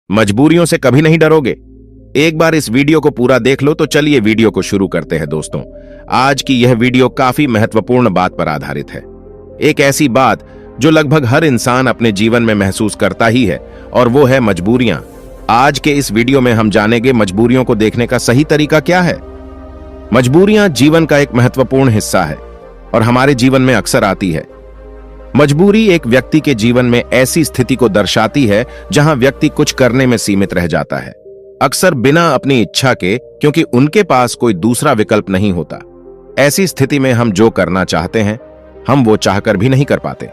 मजबूरियों से कभी नहीं डरोगे? एक बार इस वीडियो को पूरा देख लो तो चलिए वीडियो को शुरू करते हैं दोस्तों। आज की यह वीडियो काफी महत्वपूर्ण बात पर आधारित है। एक ऐसी बात जो लगभग हर इंसान अपने जीवन में महसूस करता ही है, और वो है मजबूरियां। आज के इस वीडियो में हम जानेंगे मजबूरियों को देखने का सही तरीका क्या है। मजबूरियां जीवन का एक महत्वपूर्ण हिस्सा है और हमारे जीवन में अक्सर आती है। मजबूरी एक व्यक्ति के जीवन में ऐसी स्थिति को दर्शाती है जहां व्यक्ति कुछ करने में सीमित रह जाता है, अक्सर बिना अपनी इच्छा के, क्योंकि उनके पास कोई दूसरा विकल्प नहीं होता। ऐसी स्थिति में हम जो करना चाहते हैं, हम वो चाहकर भी नहीं कर पाते।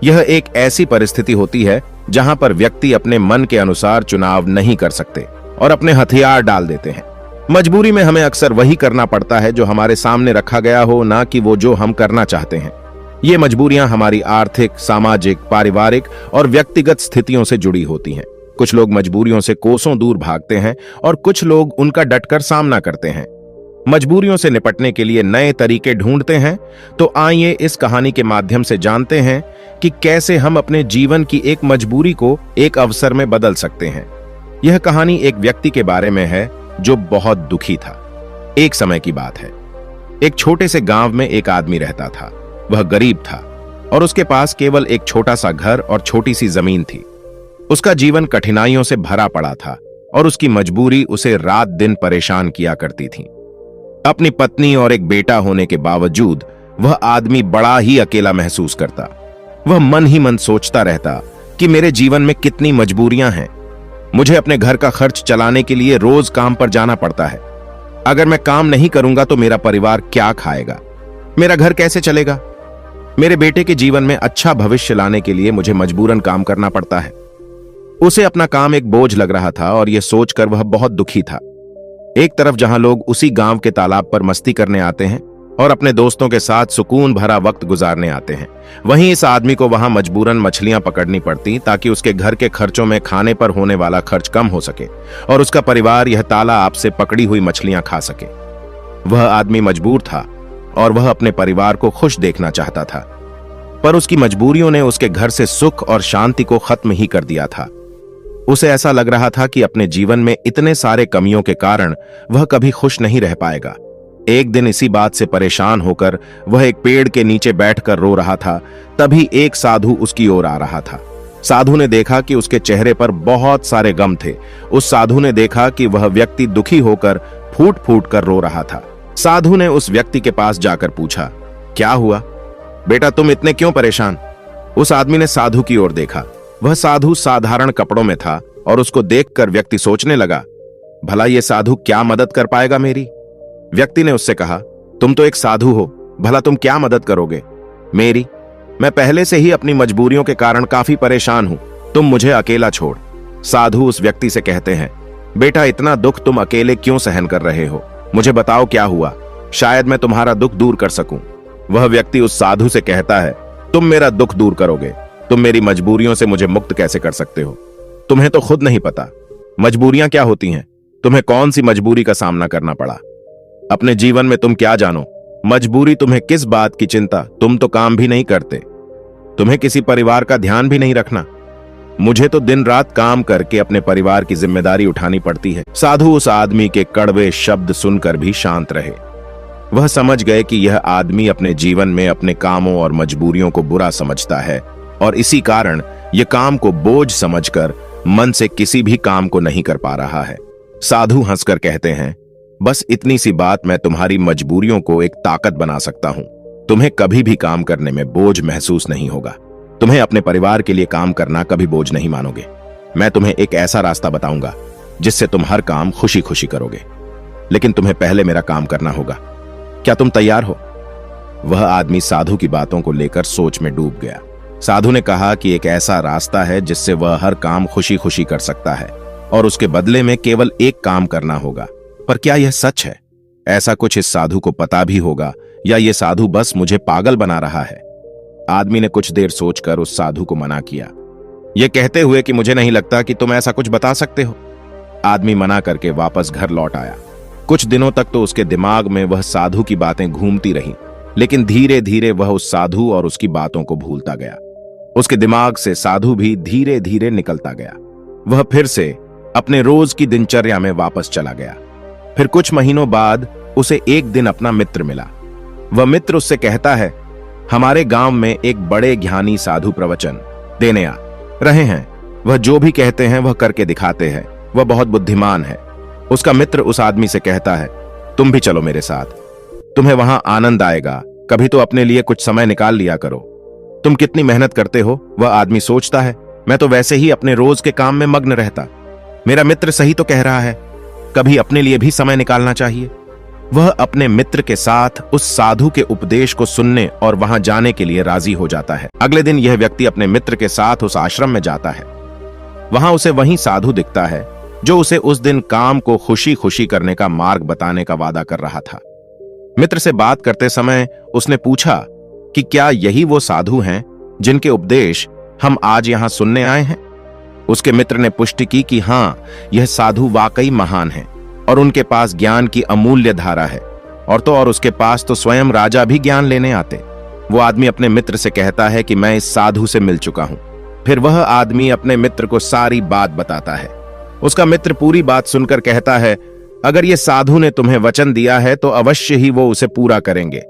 यह एक ऐसी परिस्थिति होती है जहां पर व्यक्ति अपने मन के अनुसार चुनाव नहीं कर सकते और अपने हथियार डाल देते हैं। मजबूरी में हमें अक्सर वही करना पड़ता है जो हमारे सामने रखा गया हो, ना कि वो जो हम करना चाहते हैं। ये मजबूरियां हमारी आर्थिक, सामाजिक, पारिवारिक और व्यक्तिगत स्थितियों से जुड़ी होती हैं। कुछ लोग मजबूरियों से कोसों दूर भागते हैं और कुछ लोग उनका डटकर सामना करते हैं। मजबूरियों से निपटने के लिए नए तरीके ढूंढते हैं। तो आइए इस कहानी के माध्यम से जानते हैं कि कैसे हम अपने जीवन की एक मजबूरी को एक अवसर में बदल सकते हैं। यह कहानी एक व्यक्ति के बारे में है जो बहुत दुखी था। एक समय की बात है, एक छोटे से गांव में एक आदमी रहता था। वह गरीब था और उसके पास केवल एक छोटा सा घर और छोटी सी जमीन थी। उसका जीवन कठिनाइयों से भरा पड़ा था और उसकी मजबूरी उसे रात दिन परेशान किया करती थी। अपनी पत्नी और एक बेटा होने के बावजूद वह आदमी बड़ा ही अकेला महसूस करता। वह मन ही मन सोचता रहता कि मेरे जीवन में कितनी मजबूरियां हैं। मुझे अपने घर का खर्च चलाने के लिए रोज काम पर जाना पड़ता है। अगर मैं काम नहीं करूंगा तो मेरा परिवार क्या खाएगा? मेरा घर कैसे चलेगा? मेरे बेटे के जीवन में अच्छा भविष्य लाने के लिए मुझे मजबूरन काम करना पड़ता है। उसे अपना काम एक बोझ लग रहा था और यह सोचकर वह बहुत दुखी था। एक तरफ जहां लोग उसी गांव के तालाब पर मस्ती करने आते हैं और अपने दोस्तों के साथ सुकून भरा वक्त गुजारने आते हैं, वहीं इस आदमी को वहां मजबूरन मछलियां पकड़नी पड़ती ताकि उसके घर के खर्चों में खाने पर होने वाला खर्च कम हो सके और उसका परिवार यह तालाब से पकड़ी हुई मछलियां खा सके। वह आदमी मजबूर था और वह अपने परिवार को खुश देखना चाहता था, पर उसकी मजबूरियों ने उसके घर से सुख और शांति को खत्म ही कर दिया था। उसे ऐसा लग रहा था कि अपने जीवन में इतने सारे कमियों के कारण वह कभी खुश नहीं रह पाएगा। एक दिन इसी बात से परेशान होकर वह एक पेड़ के नीचे बैठकर रो रहा था। तभी एक साधु उसकी ओर आ रहा था। साधु ने देखा कि उसके चेहरे पर बहुत सारे गम थे। उस साधु ने देखा कि वह व्यक्ति दुखी होकर फूट फूट कर रो रहा था। साधु ने उस व्यक्ति के पास जाकर पूछा, क्या हुआ बेटा, तुम इतने क्यों परेशान? उस आदमी ने साधु की ओर देखा। वह साधु साधारण कपड़ों में था और उसको देखकर व्यक्ति सोचने लगा, भला ये साधु क्या मदद कर पाएगा मेरी? व्यक्ति ने उससे कहा, तुम तो एक साधु हो, भला तुम क्या मदद करोगे मेरी? मैं पहले से ही अपनी मजबूरियों के कारण काफी परेशान हूं, तुम मुझे अकेला छोड़। साधु उस व्यक्ति से कहते हैं, बेटा इतना दुख तुम अकेले क्यों सहन कर रहे हो? मुझे बताओ क्या हुआ, शायद मैं तुम्हारा दुख दूर कर सकूं। वह व्यक्ति उस साधु से कहता है, तुम मेरा दुख दूर करोगे, तुम मेरी मजबूरियों से मुझे मुक्त कैसे कर सकते हो? तुम्हें तो खुद नहीं पता मजबूरियां क्या होती हैं। तुम्हें कौन सी मजबूरी का सामना करना पड़ा? अपने जीवन में तुम क्या जानो? मजबूरी तुम्हें किस बात की चिंता? तुम तो काम भी नहीं करते, तुम्हें किसी परिवार का ध्यान भी नहीं रखना। मुझे तो दिन रात काम करके अपने परिवार की जिम्मेदारी उठानी पड़ती है। साधु उस आदमी के कड़वे शब्द सुनकर भी शांत रहे। वह समझ गए कि यह आदमी अपने जीवन में अपने कामों और मजबूरियों को बुरा समझता है और इसी कारण यह काम को बोझ समझकर मन से किसी भी काम को नहीं कर पा रहा है। साधु हंसकर कहते हैं, बस इतनी सी बात, मैं तुम्हारी मजबूरियों को एक ताकत बना सकता हूं। तुम्हें कभी भी काम करने में बोझ महसूस नहीं होगा। तुम्हें अपने परिवार के लिए काम करना कभी बोझ नहीं मानोगे। मैं तुम्हें एक ऐसा रास्ता बताऊंगा जिससे तुम हर काम खुशी खुशी करोगे, लेकिन तुम्हें पहले मेरा काम करना होगा। क्या तुम तैयार हो? वह आदमी साधु की बातों को लेकर सोच में डूब गया। साधु ने कहा कि एक ऐसा रास्ता है जिससे वह हर काम खुशी खुशी कर सकता है और उसके बदले में केवल एक काम करना होगा। पर क्या यह सच है? ऐसा कुछ इस साधु को पता भी होगा या यह साधु बस मुझे पागल बना रहा है? आदमी ने कुछ देर सोचकर उस साधु को मना किया, यह कहते हुए कि मुझे नहीं लगता कि तुम ऐसा कुछ बता सकते हो। आदमी मना करके वापस घर लौट आया। कुछ दिनों तक तो उसके दिमाग में वह साधु की बातें घूमती रहीं, लेकिन धीरे धीरे वह उस साधु और उसकी बातों को भूलता गया। उसके दिमाग से साधु भी धीरे धीरे निकलता गया। वह फिर से अपने रोज की दिनचर्या में वापस चला गया। फिर कुछ महीनों बाद उसे एक दिन अपना मित्र मिला। वह मित्र उससे कहता है, हमारे गांव में एक बड़े ज्ञानी साधु प्रवचन देने आ रहे हैं। वह जो भी कहते हैं वह करके दिखाते हैं। वह बहुत बुद्धिमान है। उसका मित्र उस आदमी से कहता है, तुम भी चलो मेरे साथ, तुम्हें वहां आनंद आएगा। कभी तो अपने लिए कुछ समय निकाल लिया करो। तुम कितनी मेहनत करते हो। वह आदमी सोचता है, मैं तो वैसे ही अपने रोज के काम में मग्न रहता। मेरा मित्र सही तो कह रहा है, कभी अपने लिए भी समय निकालना चाहिए। वह अपने मित्र के साथ उस साधु के उपदेश को सुनने और वहां जाने के लिए राजी हो जाता है। अगले दिन यह व्यक्ति अपने मित्र के साथ उस आश्रम में जाता है। वहां उसे वही साधु दिखता है जो उसे उस दिन काम को खुशी खुशी करने का मार्ग बताने का वादा कर रहा था। मित्र से बात करते समय उसने पूछा कि क्या यही वो साधु हैं जिनके उपदेश हम आज यहां सुनने आए हैं। उसके मित्र ने पुष्टि की कि हां, यह साधु वाकई महान है और उनके पास ज्ञान की अमूल्य धारा है। और तो और उसके पास तो स्वयं राजा भी ज्ञान लेने आते। वो आदमी अपने मित्र से कहता है कि मैं इस साधु से मिल चुका हूं। फिर वह आदमी अपने मित्र को सारी बात बताता है। उसका मित्र पूरी बात सुनकर कहता है, अगर ये साधु ने तुम्हें वचन दिया है तो अवश्य ही वो उसे पूरा करेंगे।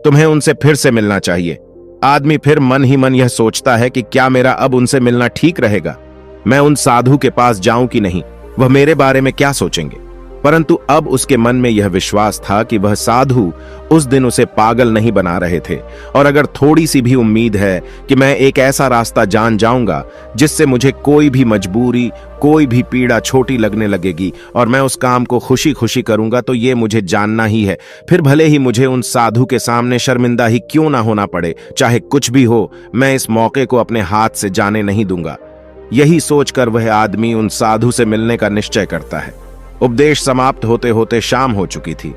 तुम्हें उनसे फिर से मिलना चाहिए। आदमी फिर मन ही मन यह सोचता है कि क्या मेरा अब उनसे मिलना ठीक रहेगा। मैं उन साधु के पास जाऊं कि नहीं, वह मेरे बारे में क्या सोचेंगे। परंतु अब उसके मन में यह विश्वास था कि वह साधु उस दिन उसे पागल नहीं बना रहे थे। और अगर थोड़ी सी भी उम्मीद है कि मैं एक ऐसा रास्ता जान जाऊंगा जिससे मुझे कोई भी मजबूरी, कोई भी पीड़ा छोटी लगने लगेगी और मैं उस काम को खुशी खुशी करूंगा, तो ये मुझे जानना ही है। फिर भले ही मुझे उन साधु के सामने शर्मिंदा ही क्यों ना होना पड़े, चाहे कुछ भी हो, मैं इस मौके को अपने हाथ से जाने नहीं दूंगा। यही सोचकर वह आदमी उन साधु से मिलने का निश्चय करता है। उपदेश समाप्त होते होते शाम हो चुकी थी।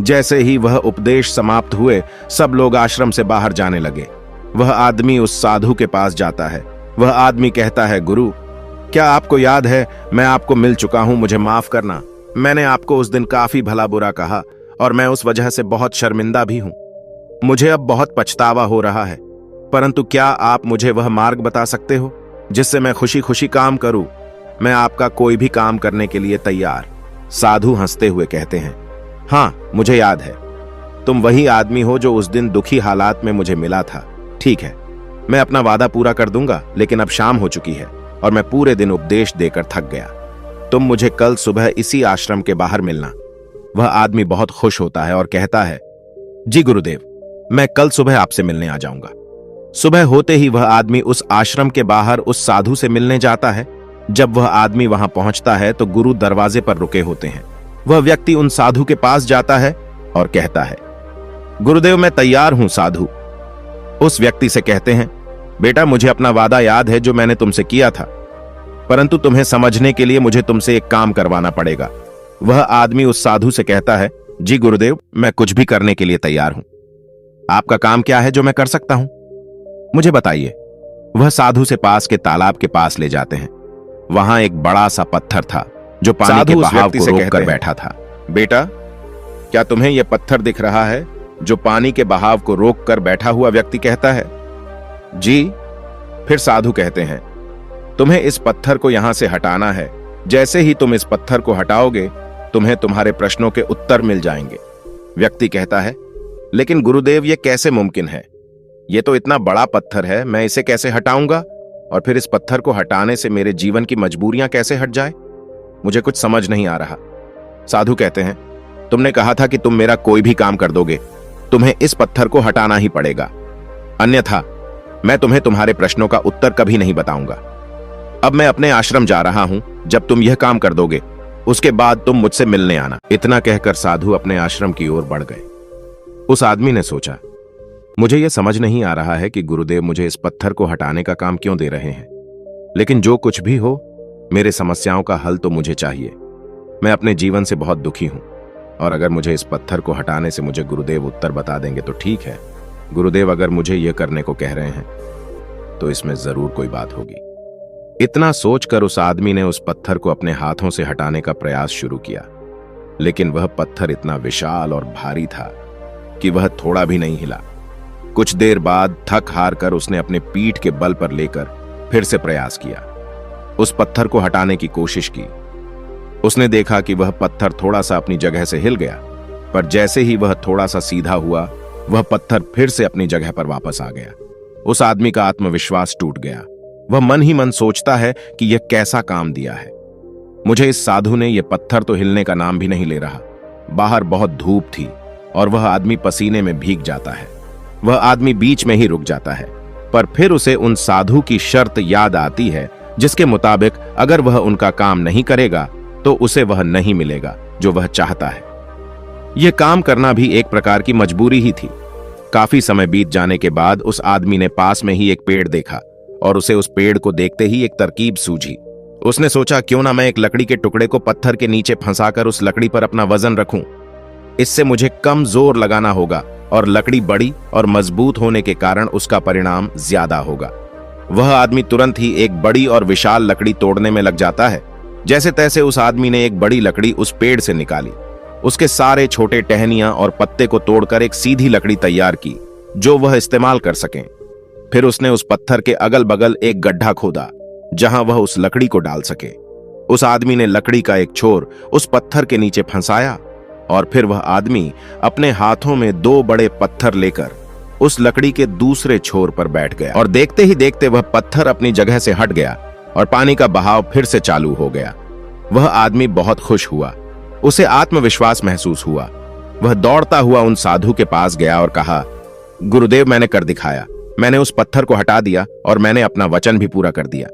जैसे ही वह उपदेश समाप्त हुए, सब लोग आश्रम से बाहर जाने लगे। वह आदमी उस साधु के पास जाता है। वह आदमी कहता है, गुरु, क्या आपको याद है मैं आपको मिल चुका हूं, मुझे माफ करना। मैंने आपको उस दिन काफी भला बुरा कहा और मैं उस वजह से बहुत शर्मिंदा भी हूं। मुझे अब बहुत पछतावा हो रहा है, परंतु क्या आप मुझे वह मार्ग बता सकते हो जिससे मैं खुशी खुशी काम करूं। मैं आपका कोई भी काम करने के लिए तैयार। साधु हंसते हुए कहते हैं, हां, मुझे याद है, तुम वही आदमी हो जो उस दिन दुखी हालात में मुझे मिला था। ठीक है, मैं अपना वादा पूरा कर दूंगा, लेकिन अब शाम हो चुकी है और मैं पूरे दिन उपदेश देकर थक गया। तुम मुझे कल सुबह इसी आश्रम के बाहर मिलना। वह आदमी बहुत खुश होता है और कहता है, जी गुरुदेव, मैं कल सुबह आपसे मिलने आ जाऊंगा। सुबह होते ही वह आदमी उस आश्रम के बाहर उस साधु से मिलने जाता है। जब वह आदमी वहां पहुंचता है तो गुरु दरवाजे पर रुके होते हैं। वह व्यक्ति उन साधु के पास जाता है और कहता है, गुरुदेव, मैं तैयार हूं। साधु उस व्यक्ति से कहते हैं, बेटा, मुझे अपना वादा याद है जो मैंने तुमसे किया था, परंतु तुम्हें समझने के लिए मुझे तुमसे एक काम करवाना पड़ेगा। वह आदमी उस साधु से कहता है, जी गुरुदेव, मैं कुछ भी करने के लिए तैयार हूं। आपका काम क्या है जो मैं कर सकता हूं, मुझे बताइए। वह साधु से पास के तालाब के पास ले जाते हैं। वहां एक बड़ा सा पत्थर था जो पानी के बहाव को रोककर बैठा था। बेटा, क्या तुम्हें यह पत्थर दिख रहा है जो पानी के बहाव को रोककर बैठा हुआ व्यक्ति कहता है, जी। फिर साधु कहते हैं, तुम्हें इस पत्थर को यहां से हटाना है। जैसे ही तुम इस पत्थर को हटाओगे, तुम्हें तुम्हारे प्रश्नों के उत्तर मिल जाएंगे। व्यक्ति कहता है, लेकिन गुरुदेव, यह कैसे मुमकिन है? यह तो इतना बड़ा पत्थर है, मैं इसे कैसे हटाऊंगा? और फिर इस पत्थर को हटाने से मेरे जीवन की मजबूरियां कैसे हट जाए? मुझे कुछ समझ नहीं आ रहा। साधु कहते हैं, तुमने कहा था कि तुम मेरा कोई भी काम कर दोगे। तुम्हें इस पत्थर को हटाना ही पड़ेगा, अन्यथा मैं तुम्हें तुम्हारे प्रश्नों का उत्तर कभी नहीं बताऊंगा। अब मैं अपने आश्रम जा रहा हूं। जब तुम यह काम कर दोगे, उसके बाद तुम मुझसे मिलने आना। इतना कहकर साधु अपने आश्रम की ओर बढ़ गए। उस आदमी ने सोचा, मुझे यह समझ नहीं आ रहा है कि गुरुदेव मुझे इस पत्थर को हटाने का काम क्यों दे रहे हैं, लेकिन जो कुछ भी हो, मेरे समस्याओं का हल तो मुझे चाहिए। मैं अपने जीवन से बहुत दुखी हूं और अगर मुझे इस पत्थर को हटाने से मुझे गुरुदेव उत्तर बता देंगे तो ठीक है। गुरुदेव अगर मुझे यह करने को कह रहे हैं तो इसमें जरूर कोई बात होगी। इतना सोचकर उस आदमी ने उस पत्थर को अपने हाथों से हटाने का प्रयास शुरू किया, लेकिन वह पत्थर इतना विशाल और भारी था कि वह थोड़ा भी नहीं हिला। कुछ देर बाद थक हार कर उसने अपने पीठ के बल पर लेकर फिर से प्रयास किया। उस पत्थर को हटाने की कोशिश की, उसने देखा कि वह पत्थर थोड़ा सा अपनी जगह से हिल गया, पर जैसे ही वह थोड़ा सा सीधा हुआ, वह पत्थर फिर से अपनी जगह पर वापस आ गया। उस आदमी का आत्मविश्वास टूट गया। वह मन ही मन सोचता है कि यह कैसा काम दिया है मुझे इस साधु ने। यह पत्थर तो हिलने का नाम भी नहीं ले रहा। बाहर बहुत धूप थी और वह आदमी पसीने में भीग जाता है। वह आदमी बीच में ही रुक जाता है, पर फिर उसे उन साधु की शर्त याद आती है, जिसके मुताबिक अगर वह उनका काम नहीं करेगा तो उसे वह नहीं मिलेगा जो वह चाहता है। यह काम करना भी एक प्रकार की मजबूरी ही थी। काफी समय बीत जाने के बाद उस आदमी ने पास में ही एक पेड़ देखा और उसे उस पेड़ को देखते ही एक तरकीब सूझी। उसने सोचा, क्यों ना मैं एक लकड़ी के टुकड़े को पत्थर के नीचे फंसाकर उस लकड़ी पर अपना वजन रखूं। इससे मुझे कम जोर लगाना होगा और लकड़ी बड़ी और मजबूत होने के कारण उसका परिणाम ज्यादा होगा। वह आदमी तुरंत ही एक बड़ी और विशाल लकड़ी तोड़ने में लग जाता है। जैसे तैसे उस आदमी ने एक बड़ी लकड़ी उस पेड़ से निकाली। उसके सारे छोटे टहनियां और पत्ते को तोड़कर एक सीधी लकड़ी तैयार की जो वह इस्तेमाल कर सकें। फिर उसने उस पत्थर के अगल बगल एक गड्ढा खोदा जहां वह उस लकड़ी को डाल सके। उस आदमी ने लकड़ी का एक छोर उस पत्थर के नीचे फंसाया और फिर वह आदमी अपने हाथों में 2 बड़े पत्थर लेकर उस लकड़ी के दूसरे छोर पर बैठ गया और देखते ही देखते वह पत्थर अपनी जगह से हट गया और पानी का बहाव फिर से चालू हो गया। वह आदमी बहुत खुश हुआ। उसे आत्मविश्वास महसूस हुआ। वह दौड़ता हुआ उन साधु के पास गया और कहा, गुरुदेव, मैंने कर दिखाया। मैंने उस पत्थर को हटा दिया और मैंने अपना वचन भी पूरा कर दिया।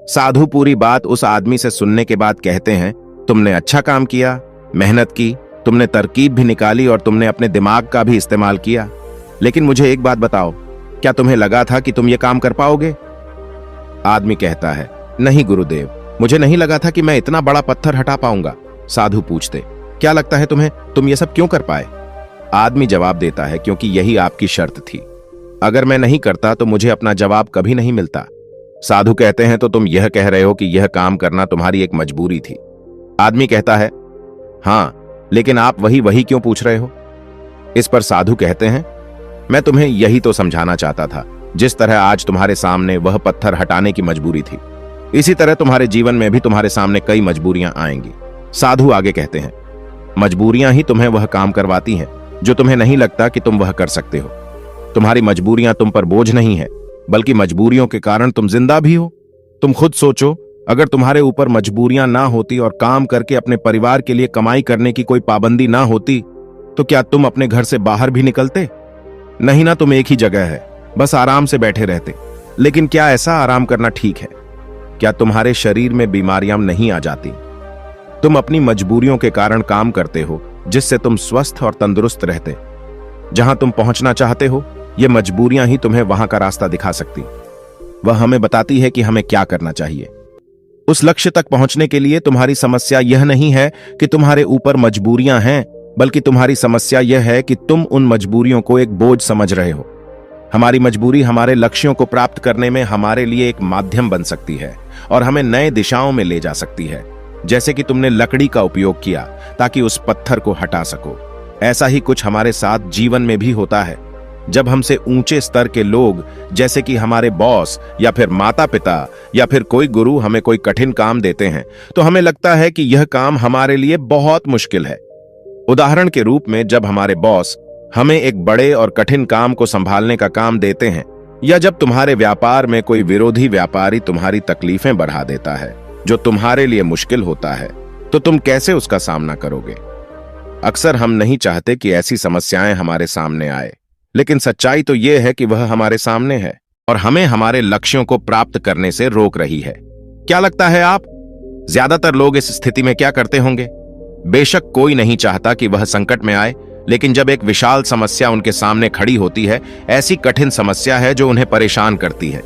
साधु पूरी बात उस आदमी से सुनने के बाद कहते हैं, तुमने अच्छा काम किया, मेहनत की, तुमने तरकीब भी निकाली और तुमने अपने दिमाग का भी इस्तेमाल किया। लेकिन मुझे एक बात बताओ, क्या तुम्हें लगा था कि तुम ये काम कर पाओगे? आदमी कहता है, नहीं गुरुदेव, मुझे नहीं लगा था कि मैं इतना बड़ा पत्थर हटा पाऊंगा। साधु पूछते, क्या लगता है तुम्हें, तुम ये सब क्यों कर पाए? आदमी जवाब देता है, क्योंकि यही आपकी शर्त थी। अगर मैं नहीं करता तो मुझे अपना जवाब कभी नहीं मिलता। साधु कहते हैं, तो तुम यह कह रहे हो कि यह काम करना तुम्हारी एक मजबूरी थी? आदमी कहता है, हां, लेकिन आप वही क्यों पूछ रहे हो? इस पर साधु कहते हैं, मैं तुम्हें यही तो समझाना चाहता था। जिस तरह आज तुम्हारे सामने वह पत्थर हटाने की मजबूरी थी, इसी तरह तुम्हारे जीवन में भी तुम्हारे सामने कई मजबूरियां आएंगी। साधु आगे कहते हैं, मजबूरियां ही तुम्हें वह काम करवाती हैं जो तुम्हें नहीं लगता कि तुम वह कर सकते हो। तुम्हारी मजबूरियां तुम पर बोझ नहीं है, बल्कि मजबूरियों के कारण तुम जिंदा भी हो। तुम खुद सोचो, अगर तुम्हारे ऊपर मजबूरियां ना होती और काम करके अपने परिवार के लिए कमाई करने की कोई पाबंदी ना होती, तो क्या तुम अपने घर से बाहर भी निकलते? नहीं ना, तुम एक ही जगह है, बस आराम से बैठे रहते। लेकिन क्या ऐसा आराम करना ठीक है? क्या तुम्हारे शरीर में बीमारियां नहीं आ जाती? तुम अपनी मजबूरियों के कारण काम करते हो, जिससे तुम स्वस्थ और तंदुरुस्त रहते। जहां तुम पहुंचना चाहते हो, ये मजबूरियां ही तुम्हें वहां का रास्ता दिखा सकती। वह हमें बताती है कि हमें क्या करना चाहिए। उस लक्ष्य तक पहुंचने के लिए तुम्हारी समस्या यह नहीं है कि तुम्हारे ऊपर मजबूरियां हैं, बल्कि तुम्हारी समस्या यह है कि तुम उन मजबूरियों को एक बोझ समझ रहे हो। हमारी मजबूरी हमारे लक्ष्यों को प्राप्त करने में हमारे लिए एक माध्यम बन सकती है और हमें नए दिशाओं में ले जा सकती है। जैसे कि तुमने लकड़ी का उपयोग किया ताकि उस पत्थर को हटा सको, ऐसा ही कुछ हमारे साथ जीवन में भी होता है। जब हमसे ऊंचे स्तर के लोग, जैसे कि हमारे बॉस या फिर माता पिता या फिर कोई गुरु, हमें कोई कठिन काम देते हैं, तो हमें लगता है कि यह काम हमारे लिए बहुत मुश्किल है। उदाहरण के रूप में, जब हमारे बॉस हमें एक बड़े और कठिन काम को संभालने का काम देते हैं, या जब तुम्हारे व्यापार में कोई विरोधी व्यापारी तुम्हारी तकलीफें बढ़ा देता है जो तुम्हारे लिए मुश्किल होता है, तो तुम कैसे उसका सामना करोगे? अक्सर हम नहीं चाहते कि ऐसी समस्याएं हमारे सामने आए, लेकिन सच्चाई तो यह है कि वह हमारे सामने है और हमें हमारे लक्ष्यों को प्राप्त करने से रोक रही है। क्या लगता है आप, ज्यादातर लोग इस स्थिति में क्या करते होंगे? बेशक कोई नहीं चाहता कि वह संकट में आए, लेकिन जब एक विशाल समस्या उनके सामने खड़ी होती है, ऐसी कठिन समस्या है जो उन्हें परेशान करती है,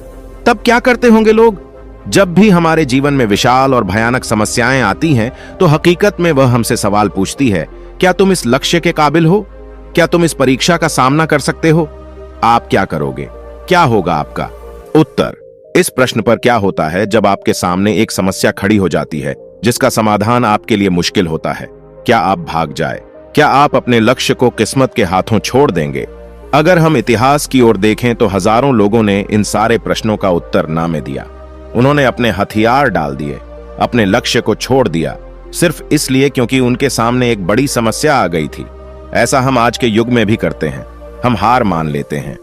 तब क्या करते होंगे लोग? जब भी हमारे जीवन में विशाल और भयानक समस्याएं आती हैं, तो हकीकत में वह हमसे सवाल पूछती है, क्या तुम इस लक्ष्य के काबिल हो? क्या तुम इस परीक्षा का सामना कर सकते हो? आप क्या करोगे? क्या होगा आपका उत्तर? इस प्रश्न पर क्या होता है जब आपके सामने एक समस्या खड़ी हो जाती है जिसका समाधान आपके लिए मुश्किल होता है? क्या आप भाग जाए? क्या आप अपने लक्ष्य को किस्मत के हाथों छोड़ देंगे? अगर हम इतिहास की ओर देखें तो हजारों लोगों ने इन सारे प्रश्नों का उत्तर ना में दिया। उन्होंने अपने हथियार डाल दिए, अपने लक्ष्य को छोड़ दिया, सिर्फ इसलिए क्योंकि उनके सामने एक बड़ी समस्या आ गई थी। ऐसा हम आज के युग में भी करते हैं। हम हार मान लेते हैं।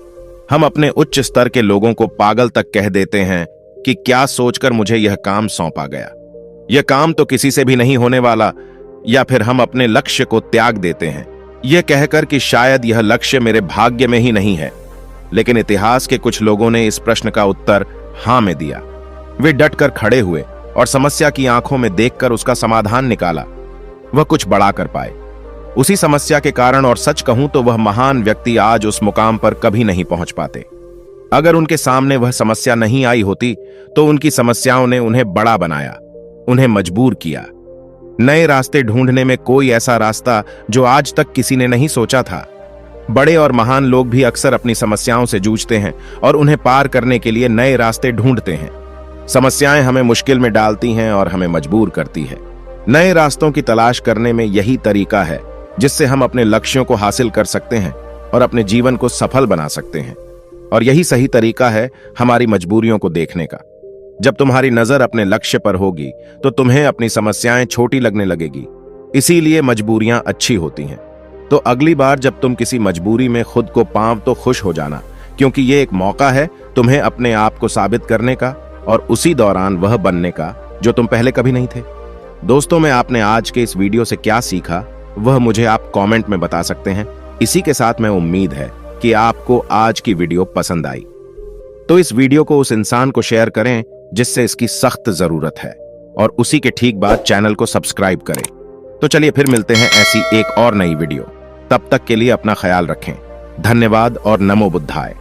हम अपने उच्च स्तर के लोगों को पागल तक कह देते हैं कि क्या सोचकर मुझे यह काम सौंपा गया, यह काम तो किसी से भी नहीं होने वाला, या फिर हम अपने लक्ष्य को त्याग देते हैं यह कहकर कि शायद यह लक्ष्य मेरे भाग्य में ही नहीं है। लेकिन इतिहास के कुछ लोगों ने इस प्रश्न का उत्तर हां में दिया। वे डटकर खड़े हुए और समस्या की आंखों में देखकर उसका समाधान निकाला। वह कुछ बड़ा कर पाए उसी समस्या के कारण, और सच कहूं तो वह महान व्यक्ति आज उस मुकाम पर कभी नहीं पहुंच पाते। अगर उनके सामने वह समस्या नहीं आई होती तो उनकी समस्याओं ने उन्हें बड़ा बनाया, उन्हें मजबूर किया नए रास्ते ढूंढने में, कोई ऐसा रास्ता जो आज तक किसी ने नहीं सोचा था। बड़े और महान लोग भी अक्सर अपनी समस्याओं से जूझते हैं और उन्हें पार करने के लिए नए रास्ते ढूंढते हैं। समस्याएं हमें मुश्किल में डालती हैं और हमें मजबूर करती है। नए रास्तों की तलाश करने में यही तरीका है जिससे हम अपने लक्ष्यों को हासिल कर सकते हैं और अपने जीवन को सफल बना सकते हैं। और यही सही तरीका है हमारी मजबूरियों को देखने का। जब तुम्हारी नजर अपने लक्ष्य पर होगी तो तुम्हें अपनी समस्याएं छोटी लगने लगेगी। इसीलिए मजबूरियां अच्छी होती हैं। तो अगली बार जब तुम किसी मजबूरी में खुद को पाओ तो खुश हो जाना, क्योंकि ये एक मौका है तुम्हें अपने आप को साबित करने का और उसी दौरान वह बनने का जो तुम पहले कभी नहीं थे। दोस्तों, में आपने आज के इस वीडियो से क्या सीखा वह मुझे आप कमेंट में बता सकते हैं। इसी के साथ मैं उम्मीद है कि आपको आज की वीडियो पसंद आई, तो इस वीडियो को उस इंसान को शेयर करें जिससे इसकी सख्त जरूरत है, और उसी के ठीक बाद चैनल को सब्सक्राइब करें। तो चलिए फिर मिलते हैं ऐसी एक और नई वीडियो। तब तक के लिए अपना ख्याल रखें। धन्यवाद और नमो बुद्धाय।